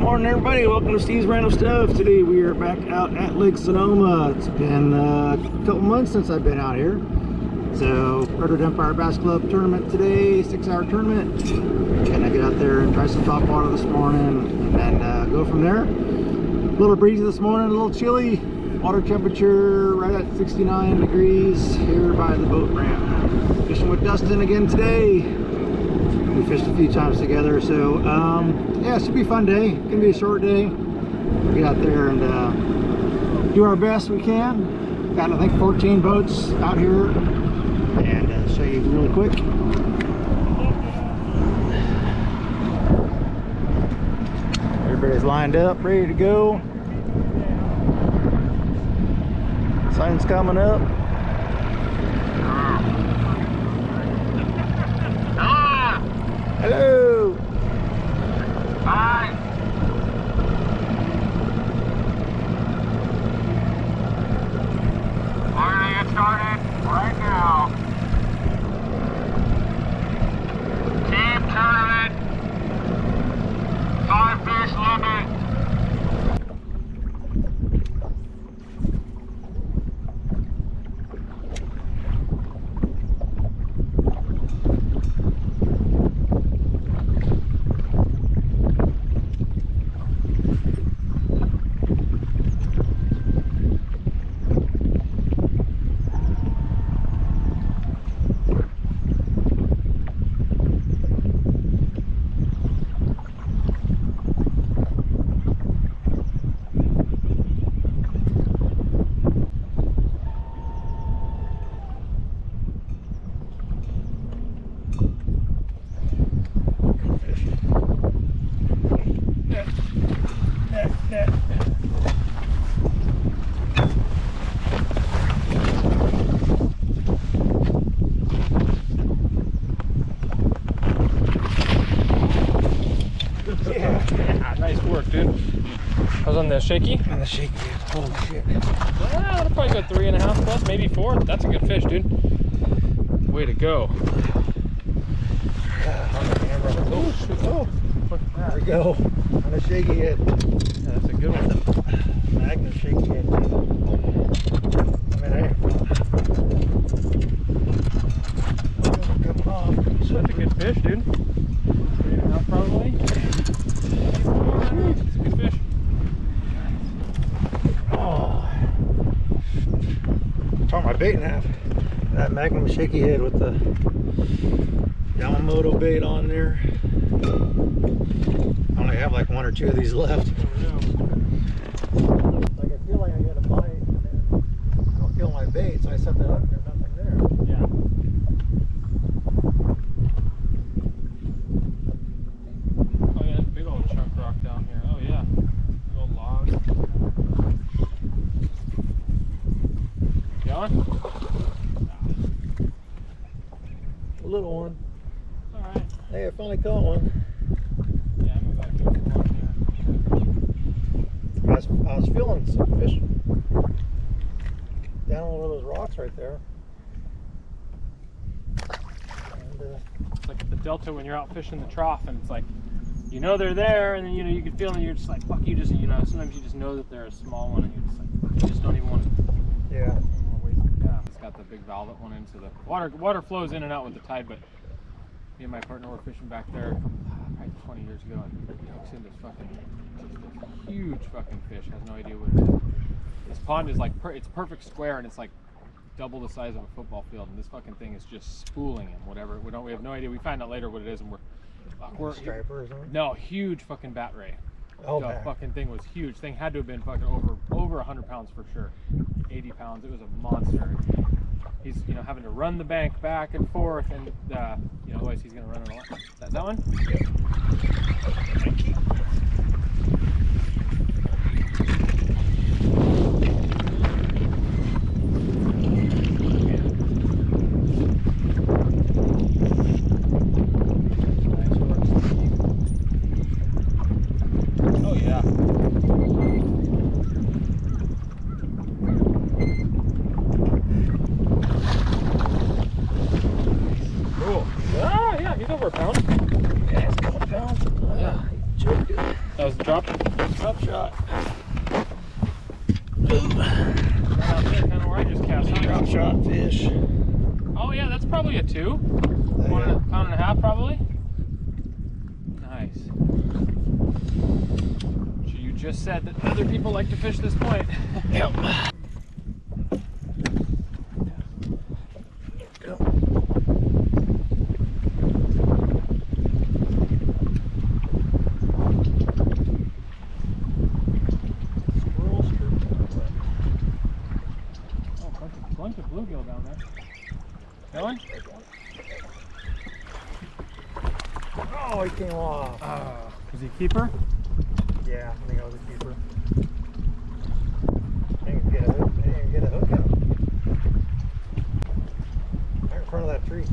Morning everybody, welcome to Steve's Random Stuff. Today we are back out at Lake Sonoma. It's been a couple months since I've been out here. So Redwood Empire Bass Club tournament today, 6-hour tournament. Gonna get out there and try some top water this morning and then go from there. A little breezy this morning, a little chilly. Water temperature right at 69 degrees here by the boat ramp. Fishing with Dustin again today. We fished a few times together, so yeah, it should be a fun day. It's gonna be a short day. We'll get out there and do our best we can. Got, I think, 14 boats out here, and show you really quick. Everybody's lined up, ready to go. Sun's coming up. Hello. Hi. We're gonna get started right now. Team tournament. 5 fish limit. Nice work, dude. I was on the shaky. On the shaky, holy shit. Yeah, that'll probably go 3.5 plus, maybe 4. That's a good fish, dude. Way to go. On the camera. Oh, shoot. Oh. There we go. On the shaky head. Yeah, that's a good one. Magnum shaky head. I mean, hey. Come off. That's a good fish, dude. 3.5 probably. It's a good fish. Oh. Tore my bait in half. That Magnum shaky head with the Yamamoto bait on there. I only have like 1 or 2 of these left. Oh, no. Like I feel like I got a bite and then I don't feel my bait, so I set that up and there's nothing there. Yeah. Oh yeah, big old chunk rock down here. Oh yeah. Big old log. Going? A little one. Alright. Hey, I finally caught one. Yeah, I'm about to go along here. I was feeling some fish down on one of those rocks right there. And, It's like the delta when you're out fishing the trough and it's like, you know they're there, and then you can feel it and you're just like, fuck, you just, sometimes you just know that they're a small one and you're just like, you just don't even want to yeah. waste it. Yeah, it's got the big valve that went into the water flows in and out with the tide, but me and my partner were fishing back there probably 20 years ago and he hooks in this fucking, just this huge fucking fish, has no idea what it is. This pond is like, it's perfect square and it's like double the size of a football field, and this fucking thing is just spooling him, whatever. We have no idea. We find out later what it is, and we're Striper or something? no, huge fucking bat ray. Oh, The man. fucking thing was huge. Thing had to have been fucking over 100 pounds for sure. 80 pounds. It was a monster. He's having to run the bank back and forth, and otherwise he's gonna run it a lot. That one? Yep. Thank you. Oh yeah. Drop shot. Out there, kind of where I just cast. Drop shot fish. Oh yeah, that's probably a 2. Yeah. 1.5 pounds probably. Nice. You just said that other people like to fish this point. Yep. Bunch of bluegill down there. Going? Oh, he came off. Was he a keeper? Yeah, I think I was a keeper. Didn't even get a hook. Didn't even get a hook out. Right in front of that tree.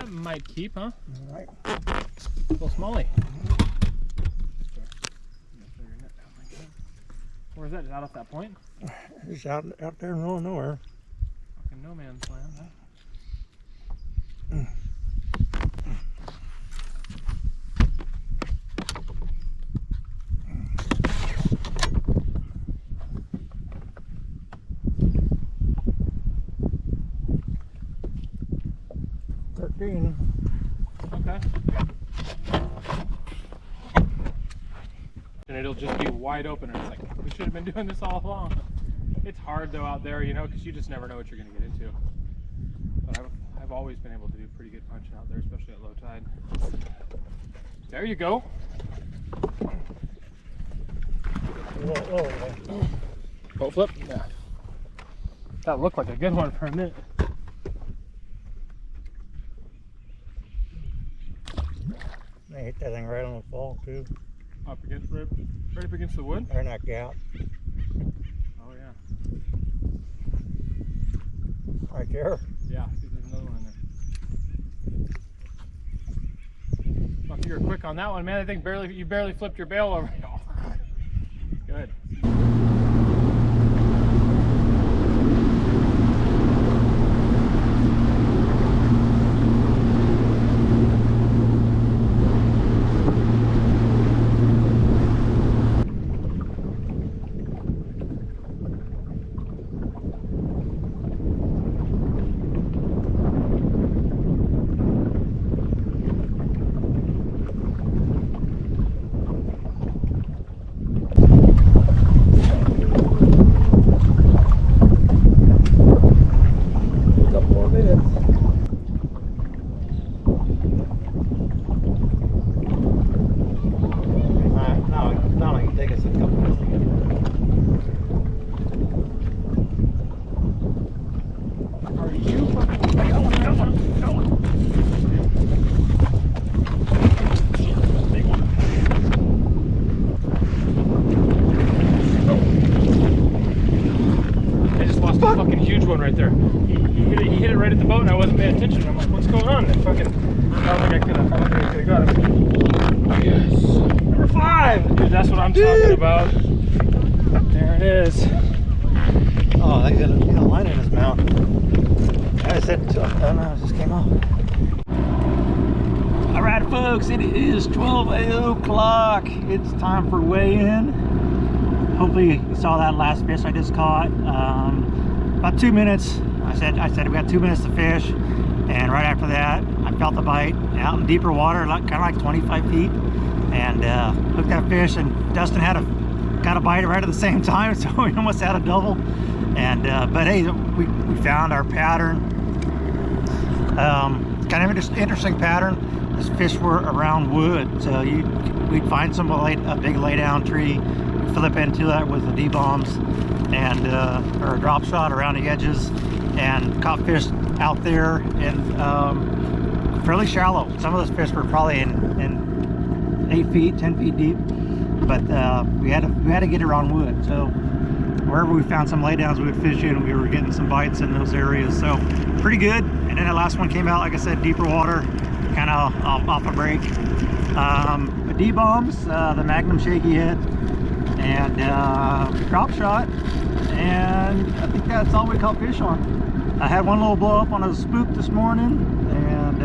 Might keep, huh? All right. Little smallie. Where's that? Is that off that point? It's out there in the middle of nowhere. Fucking no man's land, huh? Okay. And it'll just be wide open, and it's like, we should have been doing this all along. It's hard though out there, you know, because you just never know what you're going to get into. But I've always been able to do pretty good punching out there, especially at low tide. There you go. Whoa. Boat flip? Yeah. That looked like a good one for a minute. I hit that thing right on the fall too. Up against right up against the wood? Right in that gap. Oh yeah. Right there. Yeah, see there's another one in there. Fuck, you were quick on that one, man. I think you barely flipped your bail over. Good. Right there. He hit it right at the boat and I wasn't paying attention. I'm like, what's going on? And fucking, I don't think I could have got him. Yes. Number 5! Dude, that's what I'm talking about. There it is. Oh, I got a line in his mouth. I said, oh no, it just came off. Alright folks, it is 12 o'clock. It's time for weigh-in. Hopefully you saw that last fish I just caught. About 2 minutes. I said we got 2 minutes to fish, and right after that I felt the bite out in deeper water, kind of like 25 feet, and hooked that fish. And Dustin got a bite right at the same time, so we almost had a double. And but hey, we found our pattern. Kind of interesting pattern. These fish were around wood, so we'd find a big lay down tree, flip into that with the D-bombs and or a drop shot around the edges, and caught fish out there and fairly shallow. Some of those fish were probably in 8 feet, 10 feet deep, but we had to get around wood. So wherever we found some laydowns, we would fish in, and we were getting some bites in those areas. So pretty good. And then the last one came out, like I said, deeper water, kind of off a break. The D-bombs, the Magnum shaky head, and drop shot, and I think that's all we caught fish on. I had one little blow up on a spook this morning, and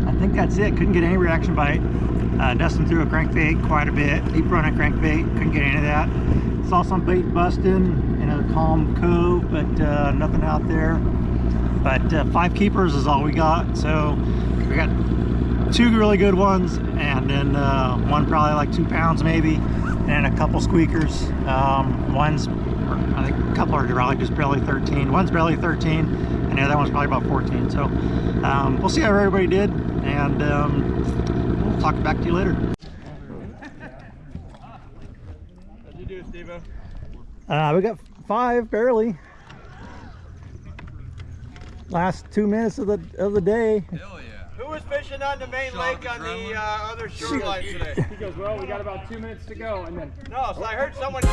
I think that's it. Couldn't get any reaction bite. Dustin threw a crankbait quite a bit, deep running crankbait, couldn't get any of that. Saw some bait busting in a calm cove, but nothing out there. But 5 keepers is all we got, so we got 2 really good ones, and then one probably like 2 pounds maybe, and a couple squeakers. One's, I think a couple are probably just barely 13. One's barely 13, and the other one's probably about 14. So we'll see how everybody did, and we'll talk back to you later. How'd you do, Steve-O? We got 5 barely. Last 2 minutes of the day. Hell yeah. Who was fishing on the main lake on the other shoreline today? He goes, well, we got about 2 minutes to go, and then... No, so I heard someone...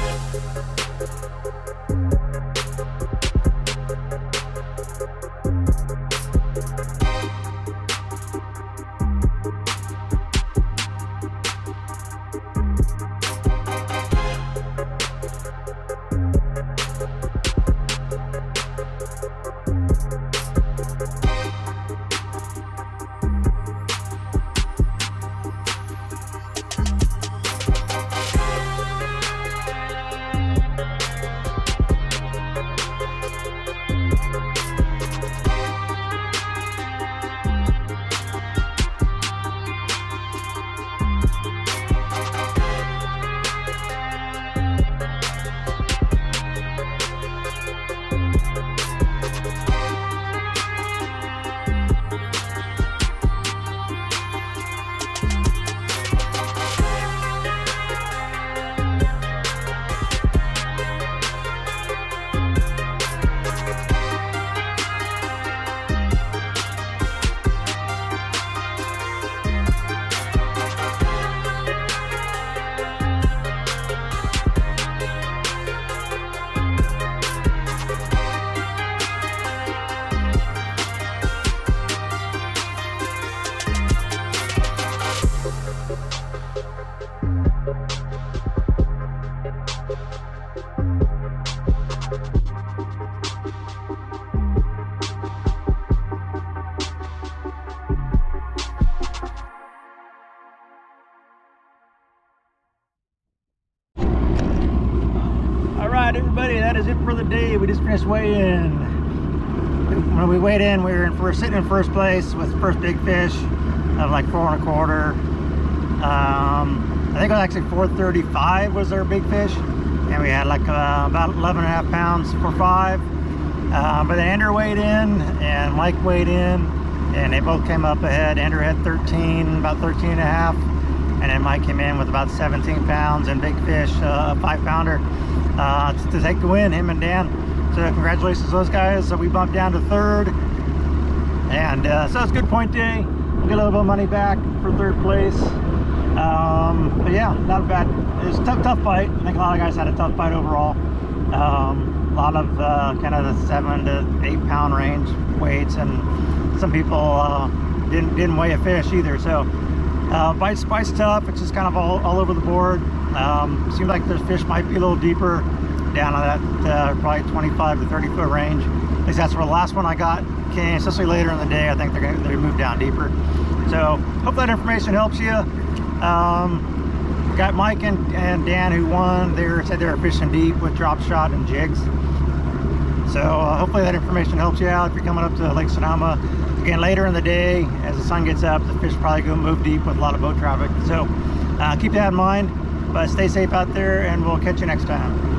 Alright everybody, that is it for the day. We just finished weigh-in. When we weighed in, we were sitting in first place with the first big fish of like 4 1/4. I think it was actually 435 was our big fish, and we had like about 11.5 pounds for 5. But then Andrew weighed in and Mike weighed in, and they both came up ahead. Andrew had 13, about 13.5, and then Mike came in with about 17 pounds and big fish, a 5-pounder, to take the win, him and Dan. So congratulations to those guys. So we bumped down to 3rd, and so it's a good point day. We'll get a little bit of money back for 3rd place. But yeah, not bad. It's a tough fight. I think a lot of guys had a tough fight overall. A lot of kind of the 7 to 8 pound range weights, and some people didn't weigh a fish either. So bites tough. It's just kind of all over the board. Seems like there's fish might be a little deeper down on that probably 25 to 30 foot range. At least that's where the last one I got came, especially later in the day. I think they move down deeper. So hope that information helps you. Got Mike and Dan who won. They said they were fishing deep with drop shot and jigs. So hopefully that information helps you out if you're coming up to Lake Sonoma. Again, later in the day, as the sun gets up, the fish probably go move deep with a lot of boat traffic. So keep that in mind, but stay safe out there, and we'll catch you next time.